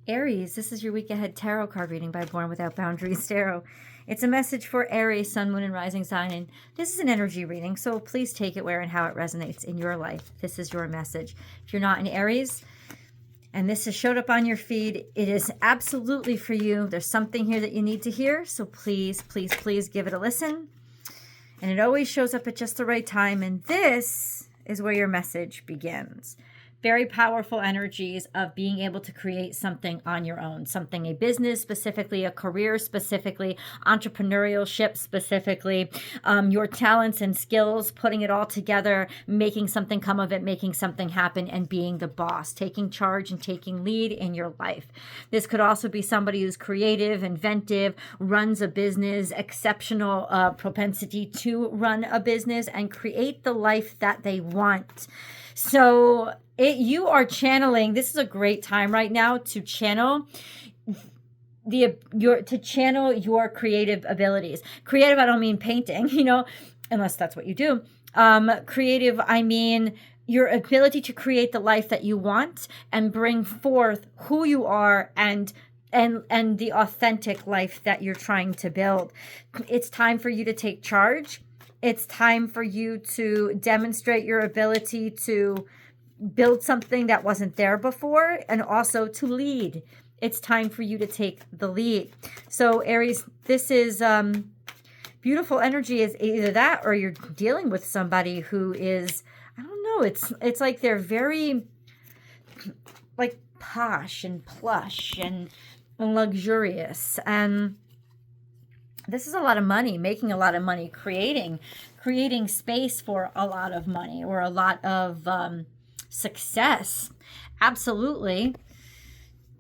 Aries, this is your week ahead tarot card reading by Born Without Boundaries Tarot. It's a message for Aries, Sun, Moon, and Rising sign, and this is an energy reading, so please take it where and how it resonates in your life. This is your message. If you're not an Aries, and this has showed up on your feed, it is absolutely for you. There's something here that you need to hear, so please, please, please give it a listen. And it always shows up at just the right time, and this is where your message begins. Very powerful energies of being able to create something on your own, something, a business specifically, a career specifically, entrepreneurship specifically, your talents and skills, putting it all together, making something come of it, making something happen, and being the boss, taking charge and taking lead in your life. This could also be somebody who's creative, inventive, runs a business, exceptional propensity to run a business and create the life that they want. So you are channeling. This is a great time right now to channel your creative abilities. Creative, I don't mean painting, unless that's what you do. Creative, I mean your ability to create the life that you want and bring forth who you are and the authentic life that you're trying to build. It's time for you to take charge. It's time for you to demonstrate your ability to build something that wasn't there before and also to lead. It's time for you to take the lead. So Aries, this is beautiful energy is either that or you're dealing with somebody who is, I don't know, it's like they're very like posh and plush and luxurious, and this is a lot of money, making a lot of money, creating space for a lot of money or a lot of success. Absolutely.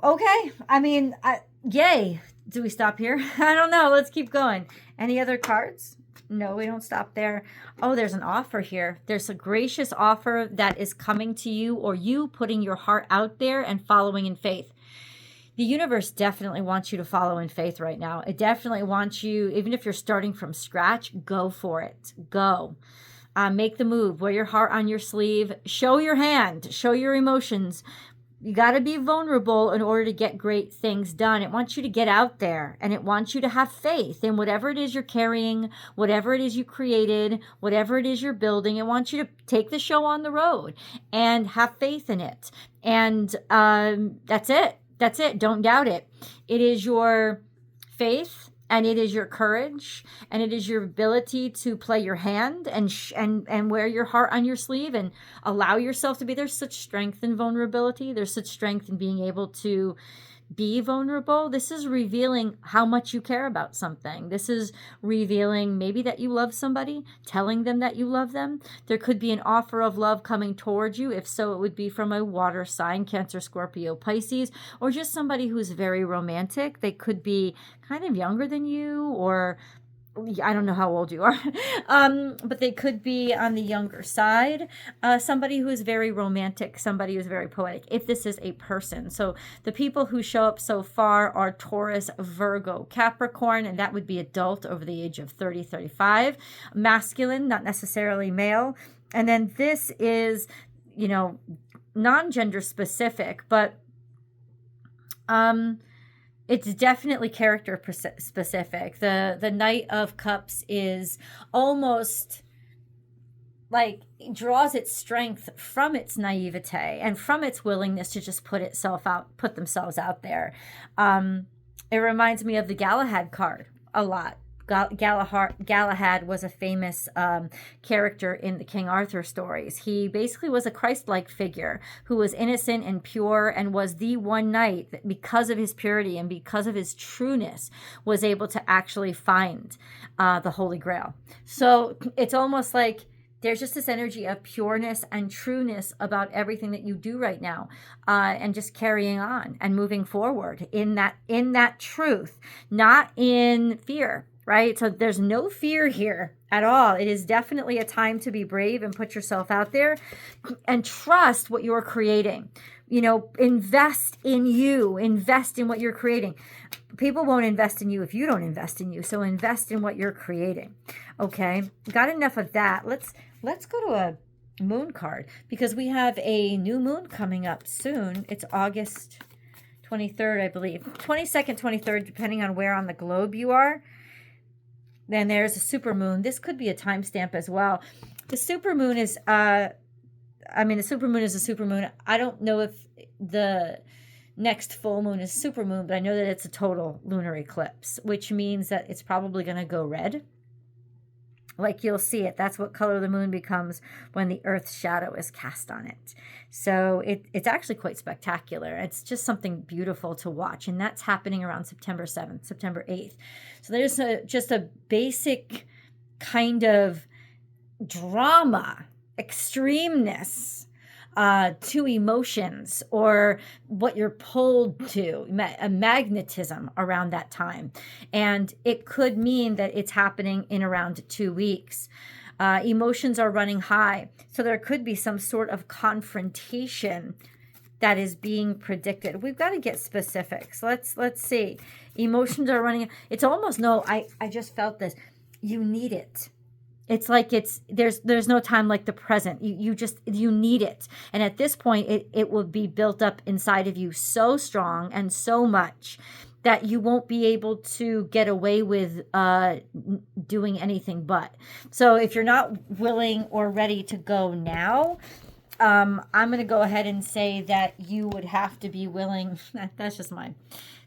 Okay. I mean, yay. Do we stop here? I don't know. Let's keep going. Any other cards? No, we don't stop there. Oh, there's an offer here. There's a gracious offer that is coming to you, or you putting your heart out there and following in faith. The universe definitely wants you to follow in faith right now. It definitely wants you, even if you're starting from scratch, go for it. Go. Make the move. Wear your heart on your sleeve. Show your hand. Show your emotions. You got to be vulnerable in order to get great things done. It wants you to get out there, and it wants you to have faith in whatever it is you're carrying, whatever it is you created, whatever it is you're building. It wants you to take the show on the road and have faith in it. And that's it. That's it. Don't doubt it. It is your faith, and it is your courage, and it is your ability to play your hand and wear your heart on your sleeve and allow yourself to be. There's such strength in vulnerability. There's such strength in being able to be vulnerable. This is revealing how much you care about something. This is revealing maybe that you love somebody, telling them that you love them. There could be an offer of love coming towards you. If so, it would be from a water sign, Cancer, Scorpio, Pisces, or just somebody who's very romantic. They could be kind of younger than you, or I don't know how old you are, but they could be on the younger side. Somebody who is very romantic, somebody who is very poetic, if this is a person. So the people who show up so far are Taurus, Virgo, Capricorn, and that would be adult over the age of 30, 35. Masculine, not necessarily male. And then this is, non-gender specific, but it's definitely character specific. The Knight of Cups is almost like draws its strength from its naivete and from its willingness to just put themselves out there. It reminds me of the Galahad card a lot. Galahad was a famous character in the King Arthur stories. He basically was a Christ-like figure who was innocent and pure and was the one knight that, because of his purity and because of his trueness, was able to actually find the Holy Grail. So it's almost like there's just this energy of pureness and trueness about everything that you do right now, and just carrying on and moving forward in that truth, not in fear. Right? So there's no fear here at all. It is definitely a time to be brave and put yourself out there and trust what you're creating. Invest in you, invest in what you're creating. People won't invest in you if you don't invest in you. So invest in what you're creating. Okay. Got enough of that. Let's go to a moon card because we have a new moon coming up soon. It's August 23rd, I believe. 22nd, 23rd, depending on where on the globe you are. Then there's a supermoon. This could be a timestamp as well. The supermoon is, the supermoon is a supermoon. I don't know if the next full moon is supermoon, but I know that it's a total lunar eclipse, which means that it's probably going to go red. Like you'll see it. That's what color the moon becomes when the Earth's shadow is cast on it. So it's actually quite spectacular. It's just something beautiful to watch. And that's happening around September 7th, September 8th. So there's just a basic kind of drama, extremeness to emotions, or what you're pulled to, a magnetism around that time. And it could mean that it's happening in around 2 weeks. Emotions are running high. So there could be some sort of confrontation that is being predicted. We've got to get specifics. Let's see. Emotions are running. It's almost, no, I just felt this. You need it. It's like there's no time like the present. You need it. And at this point, it will be built up inside of you so strong and so much that you won't be able to get away with doing anything but. So if you're not willing or ready to go now, I'm going to go ahead and say that you would have to be willing. That's just my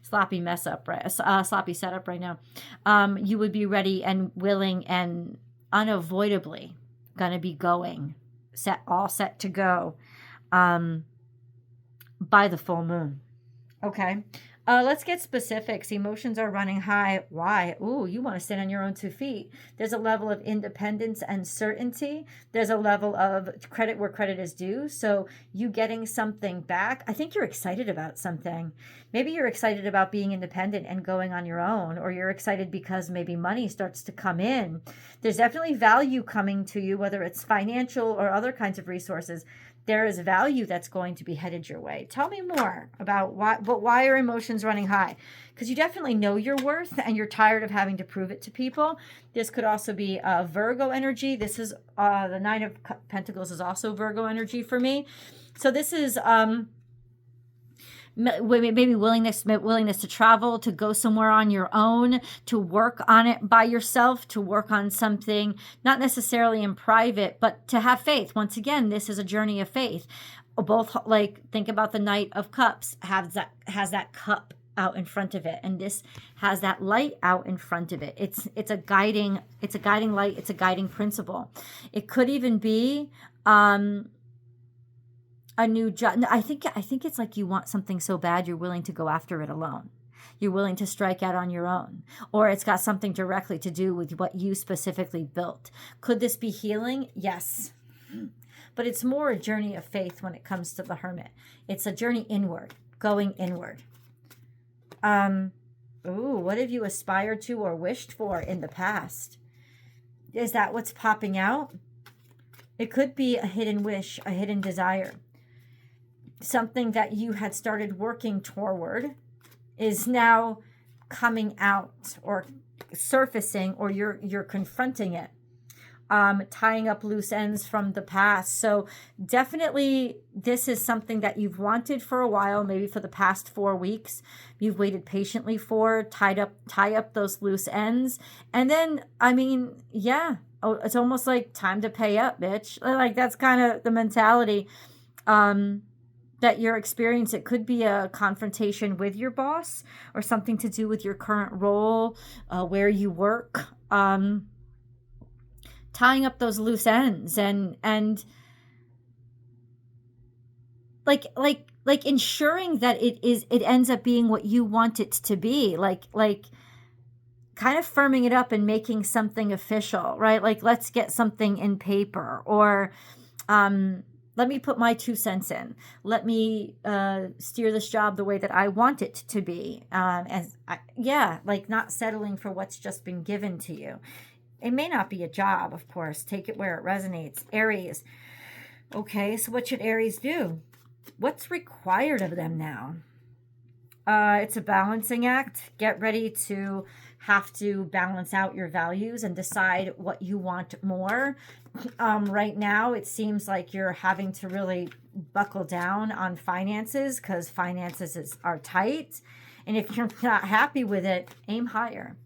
sloppy mess up, right? Sloppy setup right now. You would be ready and willing and unavoidably going to be going, all set to go by the full moon. Okay. Let's get specifics. Emotions are running high. Why? Ooh, you want to stand on your own 2 feet. There's a level of independence and certainty. There's a level of credit where credit is due. So you getting something back. I think you're excited about something. Maybe you're excited about being independent and going on your own, or you're excited because maybe money starts to come in. There's definitely value coming to you, whether it's financial or other kinds of resources. There is value that's going to be headed your way. Tell me more about why are emotions running high? Because you definitely know your worth and you're tired of having to prove it to people. This could also be Virgo energy. This is the Nine of Pentacles is also Virgo energy for me. So this is maybe willingness to travel, to go somewhere on your own, to work on it by yourself, to work on something, not necessarily in private, but to have faith. Once again, this is a journey of faith. Both, like, think about the Knight of Cups has that cup out in front of it, and this has that light out in front of it. It's a guiding light. It's a guiding principle. It could even be a new job. I think it's like you want something so bad you're willing to go after it alone. You're willing to strike out on your own, or it's got something directly to do with what you specifically built. Could this be healing? Yes. But it's more a journey of faith when it comes to the Hermit. It's a journey inward, going inward. What have you aspired to or wished for in the past? Is that what's popping out? It could be a hidden wish, a hidden desire. Something that you had started working toward is now coming out or surfacing, or you're confronting it. Tying up loose ends from the past. So definitely this is something that you've wanted for a while, maybe for the past 4 weeks. You've waited patiently for, tie up those loose ends. And then, it's almost like time to pay up, bitch. Like, that's kind of the mentality that you're experiencing. It could be a confrontation with your boss or something to do with your current role, where you work. Tying up those loose ends and like ensuring that it ends up being what you want it to be, like kind of firming it up and making something official, right? Like, let's get something in paper, or let me put my 2 cents in. Let me steer this job the way that I want it to be. Like not settling for what's just been given to you. It may not be a job, of course. Take it where it resonates. Aries. Okay, so what should Aries do? What's required of them now? It's a balancing act. Get ready to have to balance out your values and decide what you want more. Right now, it seems like you're having to really buckle down on finances because finances are tight. And if you're not happy with it, aim higher.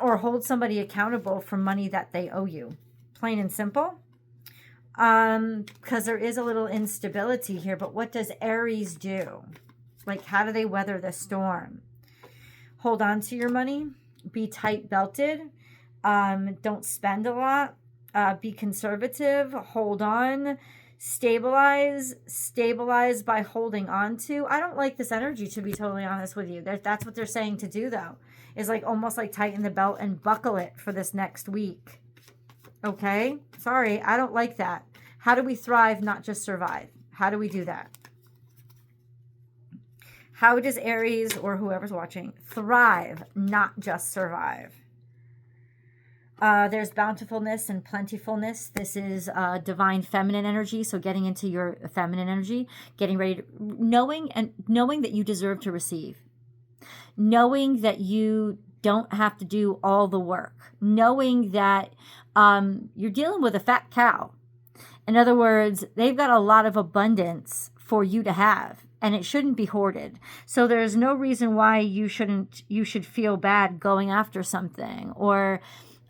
Or hold somebody accountable for money that they owe you. Plain and simple. Because there is a little instability here. But what does Aries do? Like, how do they weather the storm? Hold on to your money. Be tight-belted. Don't spend a lot. Be conservative. Hold on. Stabilize by holding on to. I don't like this energy, to be totally honest with you. That's what they're saying to do, though, is like almost like tighten the belt and buckle it for this next week. Okay? Sorry, I don't like that. How do we thrive, not just survive? How do we do that? How does Aries, or whoever's watching, thrive, not just survive? There's bountifulness and plentifulness. This is divine feminine energy. So getting into your feminine energy, getting ready to, knowing that you deserve to receive, knowing that you don't have to do all the work, knowing that you're dealing with a fat cow. In other words, they've got a lot of abundance for you to have, and it shouldn't be hoarded. So there's no reason why you should feel bad going after something, or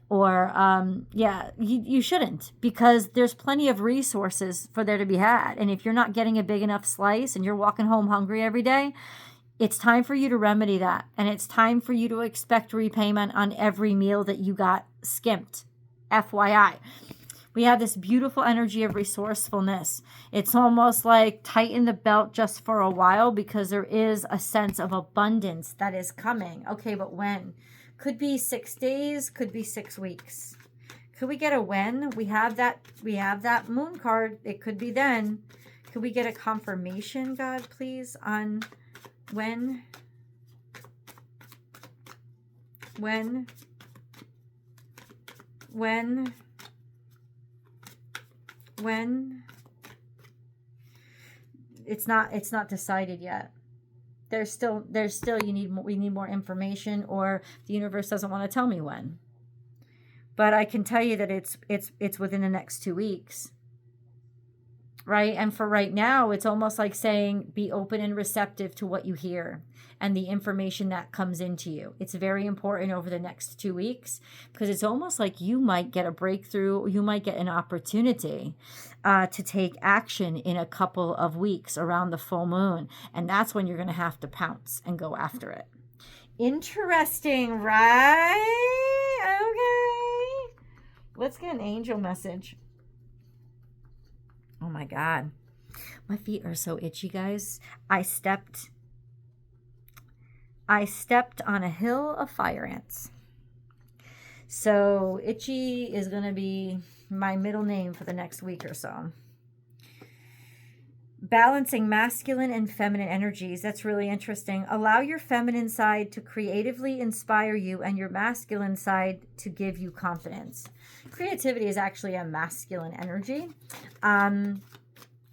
you shouldn't, because there's plenty of resources for there to be had. And if you're not getting a big enough slice and you're walking home hungry every day, it's time for you to remedy that. And it's time for you to expect repayment on every meal that you got skimped. FYI. We have this beautiful energy of resourcefulness. It's almost like tighten the belt just for a while, because there is a sense of abundance that is coming. Okay, but when? Could be 6 days, could be 6 weeks. Could we get a when? We have that moon card. It could be then. Could we get a confirmation, God, please, on when? When? It's not decided yet. There's still we need more information, or the universe doesn't want to tell me when. But I can tell you that it's within the next 2 weeks. Right? And for right now, it's almost like saying be open and receptive to what you hear and the information that comes into you. It's very important over the next 2 weeks, because it's almost like you might get a breakthrough, you might get an opportunity to take action in a couple of weeks around the full moon. And that's when you're going to have to pounce and go after it. Interesting, right? Okay. Let's get an angel message. Oh my God. My feet are so itchy, guys. I stepped on a hill of fire ants. So itchy is going to be my middle name for the next week or so. Balancing masculine and feminine energies. That's really interesting. Allow your feminine side to creatively inspire you and your masculine side to give you confidence. Creativity is actually a masculine energy. I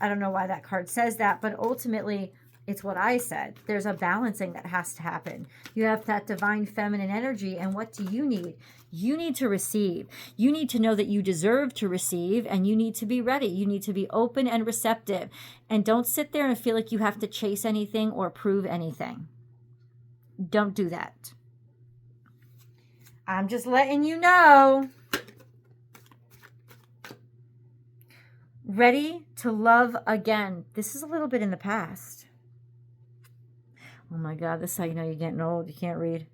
don't know why that card says that, but ultimately it's what I said. There's a balancing that has to happen. You have that divine feminine energy, and what do you need? You need to receive. You need to know that you deserve to receive, and you need to be ready. You need to be open and receptive. And don't sit there and feel like you have to chase anything or prove anything. Don't do that. I'm just letting you know. Ready to love again. This is a little bit in the past. Oh my God, this is how you know you're getting old. You can't read.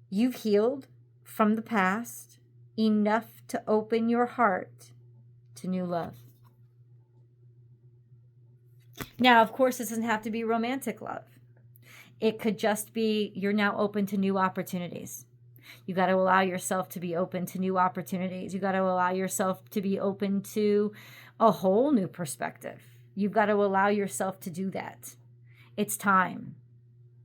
You've healed from the past enough to open your heart to new love. Now, of course, this doesn't have to be romantic love. It could just be you're now open to new opportunities. You got to allow yourself to be open to new opportunities. You got to allow yourself to be open to a whole new perspective. You've got to allow yourself to do that. It's time,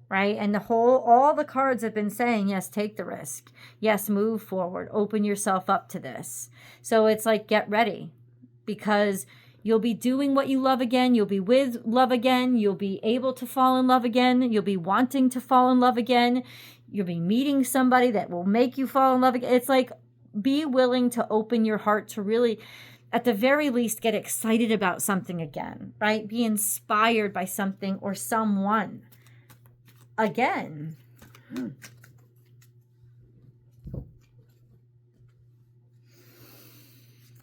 right? And all the cards have been saying, yes, take the risk. Yes, move forward. Open yourself up to this. So it's like, get ready, because you'll be doing what you love again. You'll be with love again. You'll be able to fall in love again. You'll be wanting to fall in love again. You'll be meeting somebody that will make you fall in love again. It's like, be willing to open your heart to really at the very least, get excited about something again, right? Be inspired by something or someone again.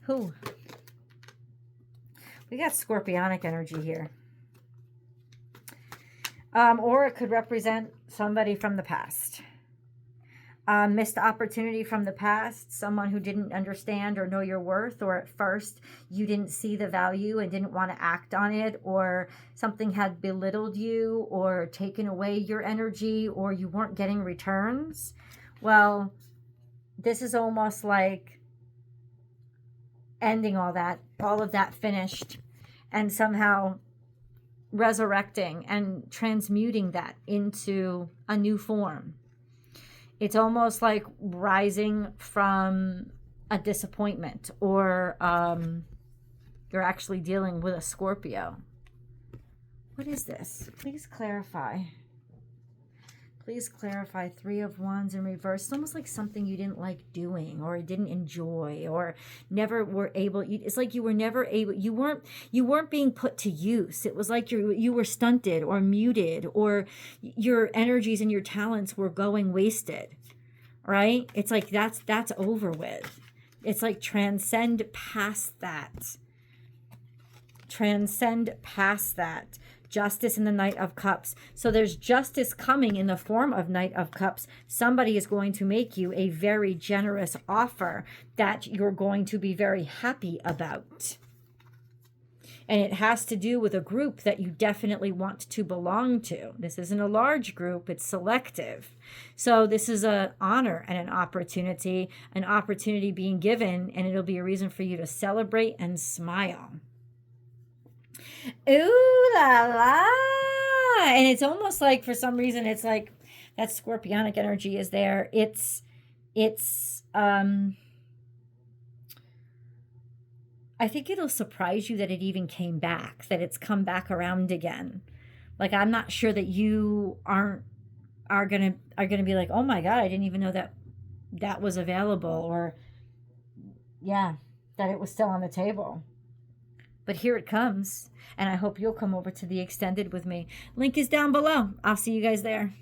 Who? We got scorpionic energy here. Or it could represent somebody from the past. Missed opportunity from the past, someone who didn't understand or know your worth, or at first you didn't see the value and didn't want to act on it, or something had belittled you or taken away your energy, or you weren't getting returns. Well, this is almost like ending all of that finished, and somehow resurrecting and transmuting that into a new form. It's almost like rising from a disappointment, or you're actually dealing with a Scorpio. What is this? Please clarify. Please clarify. 3 of Wands in reverse. It's almost like something you didn't like doing, or didn't enjoy, or never were able. It's like you were never able. You weren't being put to use. It was like you were stunted or muted, or your energies and your talents were going wasted. Right? It's like that's over with. It's like transcend past that. Transcend past that. Justice in the Knight of Cups. So there's justice coming in the form of Knight of Cups. Somebody is going to make you a very generous offer that you're going to be very happy about. And it has to do with a group that you definitely want to belong to. This isn't a large group, it's selective. So this is an honor and an opportunity being given, and it'll be a reason for you to celebrate and smile. Ooh la la. And it's almost like, for some reason, it's like that scorpionic energy is there. It's I think it'll surprise you that it even came back, that it's come back around again. Like, I'm not sure that you are gonna be like, oh my God, I didn't even know that was available, or yeah, that it was still on the table. But here it comes, and I hope you'll come over to the extended with me. Link is down below. I'll see you guys there.